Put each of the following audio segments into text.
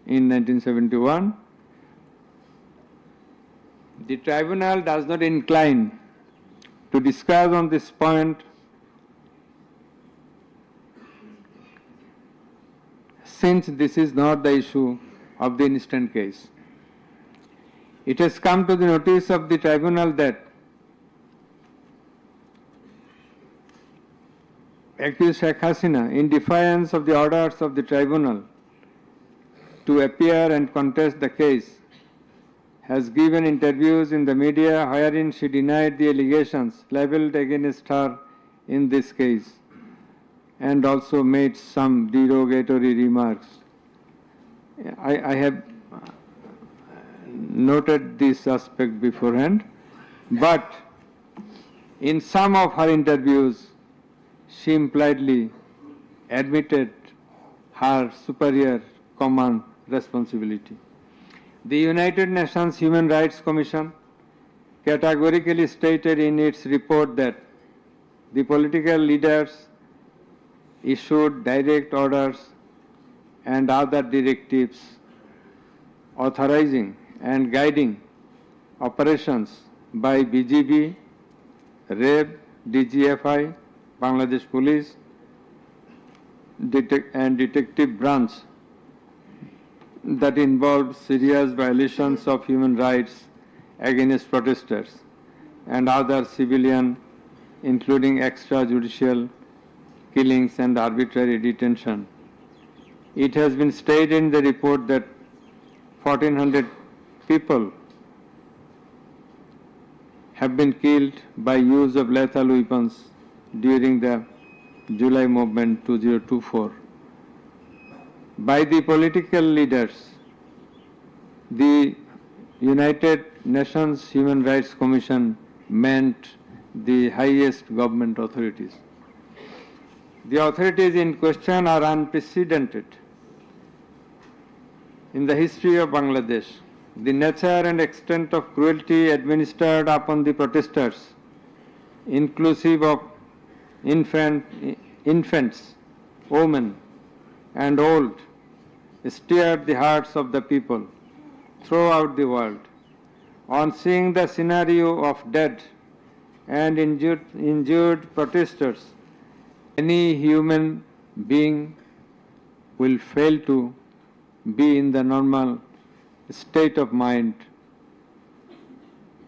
in 1971. The Tribunal does not incline to discuss on this point since this is not the issue of the instant case. It has come to the notice of the Tribunal that accused Sheikh Hasina, in defiance of the orders of the Tribunal to appear and contest the case, has given interviews in the media wherein she denied the allegations leveled against her in this case and also made some derogatory remarks. I have noted this aspect beforehand, but in some of her interviews she impliedly admitted her superior command responsibility. The United Nations Human Rights Commission categorically stated in its report that the political leaders issued direct orders and other directives authorizing and guiding operations by BGB, REB, DGFI, Bangladesh Police, and Detective Branch that involved serious violations of human rights against protesters and other civilian, including extrajudicial killings and arbitrary detention. It has been stated in the report that 1,400 people have been killed by use of lethal weapons during the July movement 2024. By the political leaders, the United Nations Human Rights Commission meant the highest government authorities. The authorities in question are unprecedented in the history of Bangladesh. The nature and extent of cruelty administered upon the protesters, inclusive of infants, women, and old, stirred the hearts of the people throughout the world. On seeing the scenario of dead and injured protesters, any human being will fail to be in the normal state of mind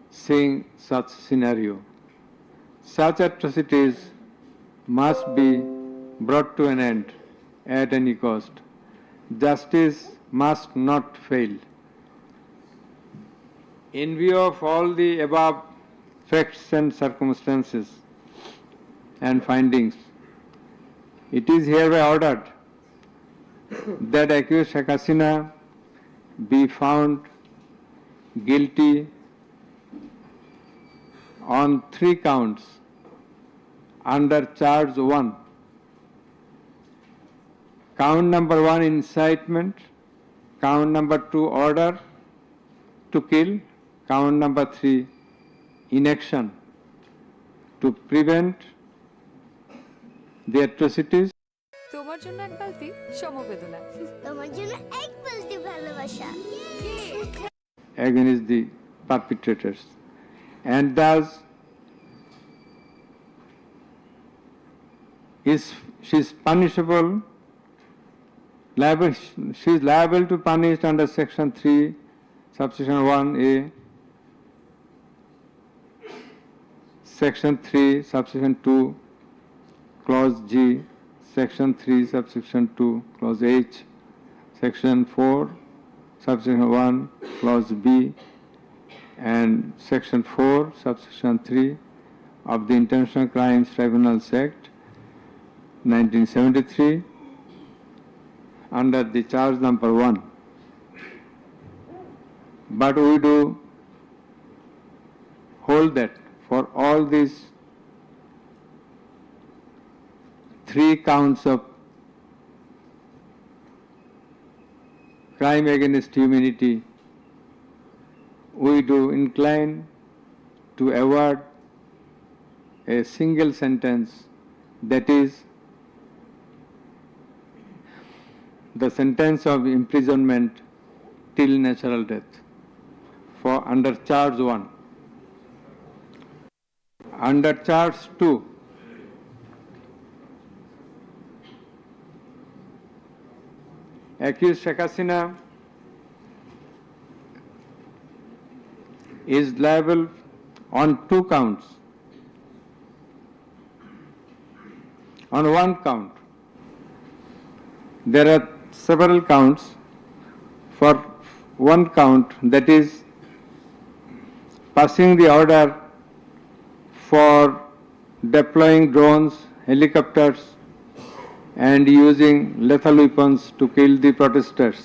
seeing such scenario. Such atrocities must be brought to an end at any cost. Justice must not fail. In view of all the above facts and circumstances and findings, it is hereby ordered that accused Sheikh Hasina be found guilty on 3 counts under charge 1. Count number 1, incitement. Count number 2, order to kill. Count number 3, inaction to prevent the atrocities. তোমার জন্য এক বালতি সমবেদনা, তোমার জন্য এক বালতি ভালোবাসা against the perpetrators, and thus she is punishable. She is liable to punish under section 3, subsection 1A, section 3, subsection 2, clause G, section 3, subsection 2, clause H, section 4, subsection 1, clause B, and section 4, subsection 3 of the International Crimes Tribunals Act 1973 under the charge number 1. But we do hold that for all these 3 counts of crime against humanity, we do incline to award a single sentence, that is the sentence of imprisonment till natural death for under charge 1. Under charge 2, accused Sheikh Hasina is liable on 2 counts. On 1 count, there are several counts. For 1 count, that is passing the order for deploying drones, helicopters, and using lethal weapons to kill the protesters.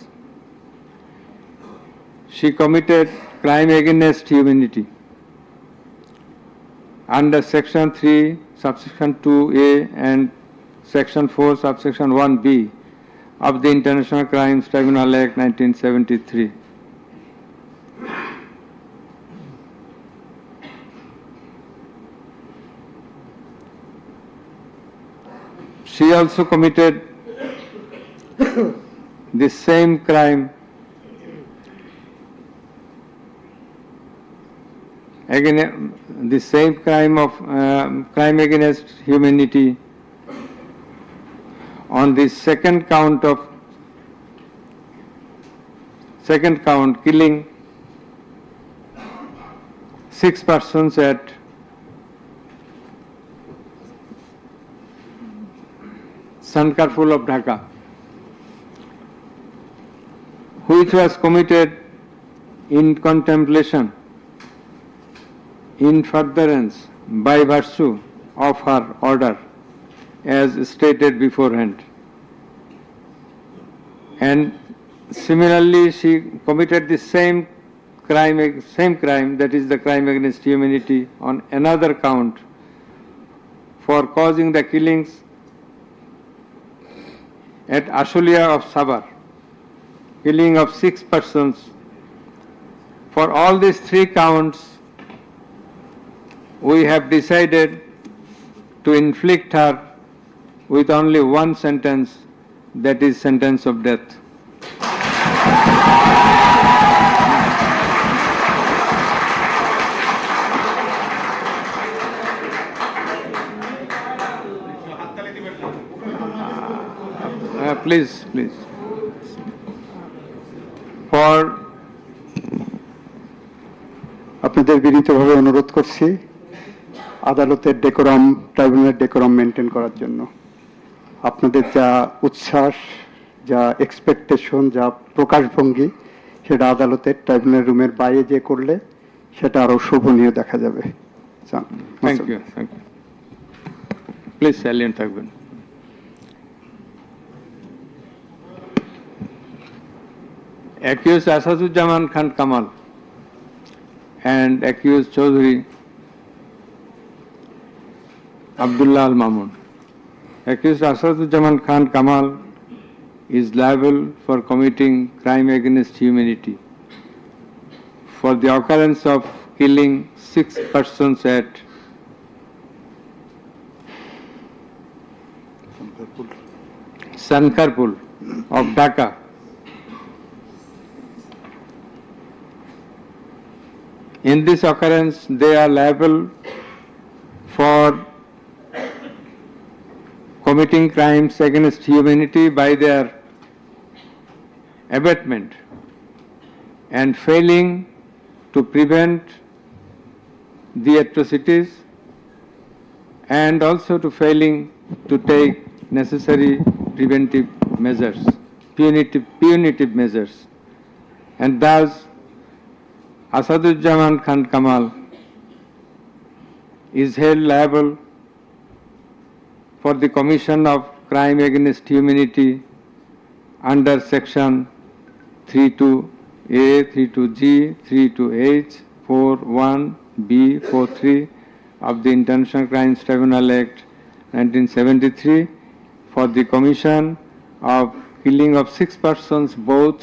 She committed crime against humanity under Section 3, Subsection 2A and Section 4, Subsection 1B of the International Crimes Tribunal Act 1973. She also committed the same crime crime against humanity on the second count, killing 6 persons at Sankarpul of Dhaka, which was committed in contemplation, in furtherance, by virtue of her order, as stated beforehand. And similarly, she committed the same crime, that is the crime against humanity, on another count for causing the killings at Ashulia of Sabar, killing of 6 persons. For all these 3 counts, we have decided to inflict her with only 1 sentence, that is sentence of death. Please. For আপনাদের বিনীতভাবে অনুরোধ করছি আদালতের decorum, ট্রাইব্যুনালের decorum maintain করার জন্য। আপনাদের যা উচ্ছ্বাস, যা এক্সপেকটেশন, যা প্রকাশভঙ্গি, সেটা আদালতের ট্রাইব্যুনাল রুমের বাইরে যে করলে সেটা আরো শোভনীয় দেখা যাবে। Thank you. প্লিজ সাইলেন্ট থাকবেন। Accused Asaduzzaman Khan Kamal and accused Chaudhry Abdullah Al Mamun. Accused Asaduzzaman Khan Kamal is liable for committing crime against humanity for the occurrence of killing 6 persons at Sankarpul of Dhaka. In this occurrence, they are liable for committing crimes against humanity by their abatement and failing to prevent the atrocities, and also to failing to take necessary preventive measures, punitive measures, and thus Asaduzzaman Khan Kamal is held liable for the commission of crime against humanity under Section 32A, 32G, 32H, 41B, 43 of the International Crimes Tribunal Act 1973 for the commission of killing of 6 persons both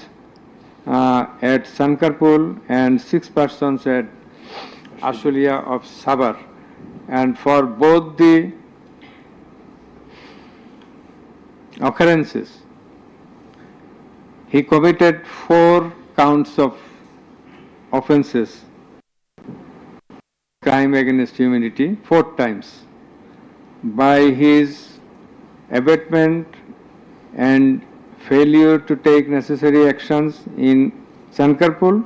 at Sankarpul and 6 persons at Ashulia of Sabar, and for both the occurrences he committed 4 counts of offences, crime against humanity, 4 times, by his abatement and failure to take necessary actions in Sankarpur,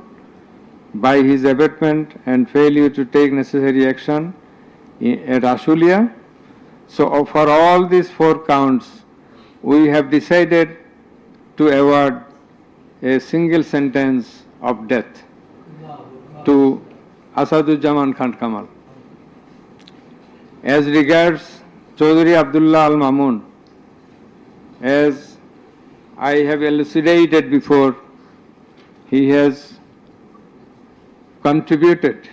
by his abatement and failure to take necessary action at Ashulia. So for all these 4 counts, we have decided to award a single sentence of death to Asaduzzaman Khan Kamal. As regards Chaudhry Abdullah Al Mamun, as I have elucidated before, he has contributed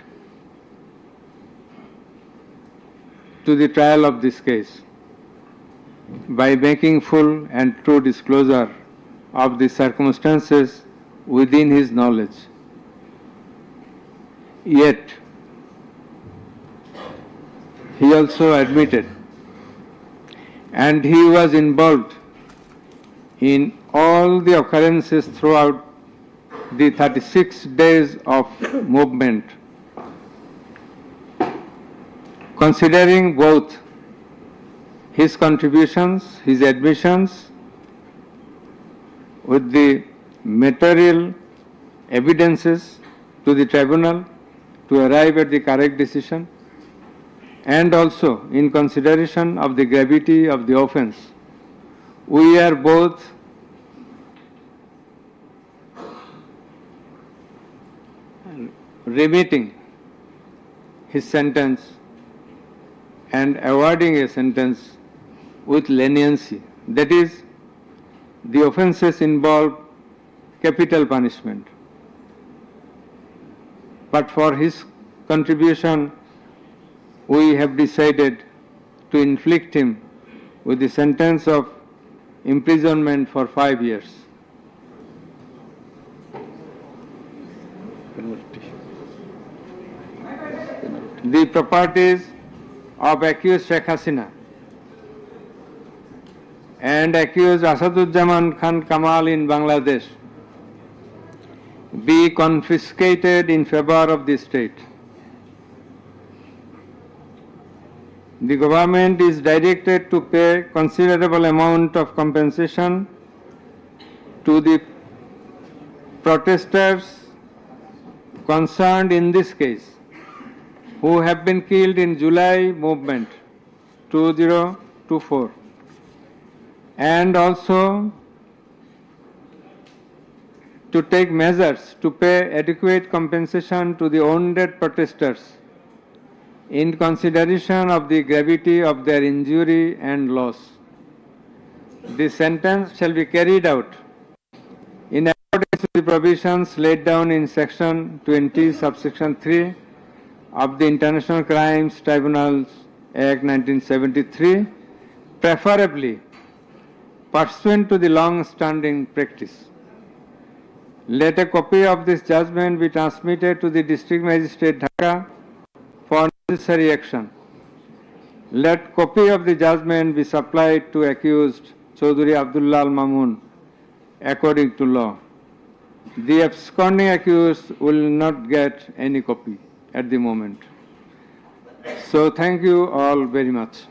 to the trial of this case by making full and true disclosure of the circumstances within his knowledge. Yet, he also admitted, and he was involved in all the occurrences throughout the 36 days of movement, considering both his contributions, his admissions, with the material evidences to the tribunal to arrive at the correct decision, and also in consideration of the gravity of the offence, we are both remitting his sentence and awarding a sentence with leniency. That is, the offences involve capital punishment. But for his contribution, we have decided to inflict him with the sentence of imprisonment for 5 years. The properties of accused Sheikh Hasina and accused Asaduzzaman Khan Kamal in Bangladesh be confiscated in favor of the state. The government is directed to pay considerable amount of compensation to the protesters concerned in this case, who have been killed in July movement 2024, and also to take measures to pay adequate compensation to the wounded protesters in consideration of the gravity of their injury and loss. The sentence shall be carried out in accordance with the provisions laid down in Section 20, subsection 3 of the International Crimes Tribunals Act 1973, preferably pursuant to the long-standing practice. Let a copy of this judgment be transmitted to the District Magistrate Dhaka for necessary action. Let copy of the judgment be supplied to accused Chaudhry Abdullah Al Mamun according to law. The absconding accused will not get any copy at the moment. So thank you all very much.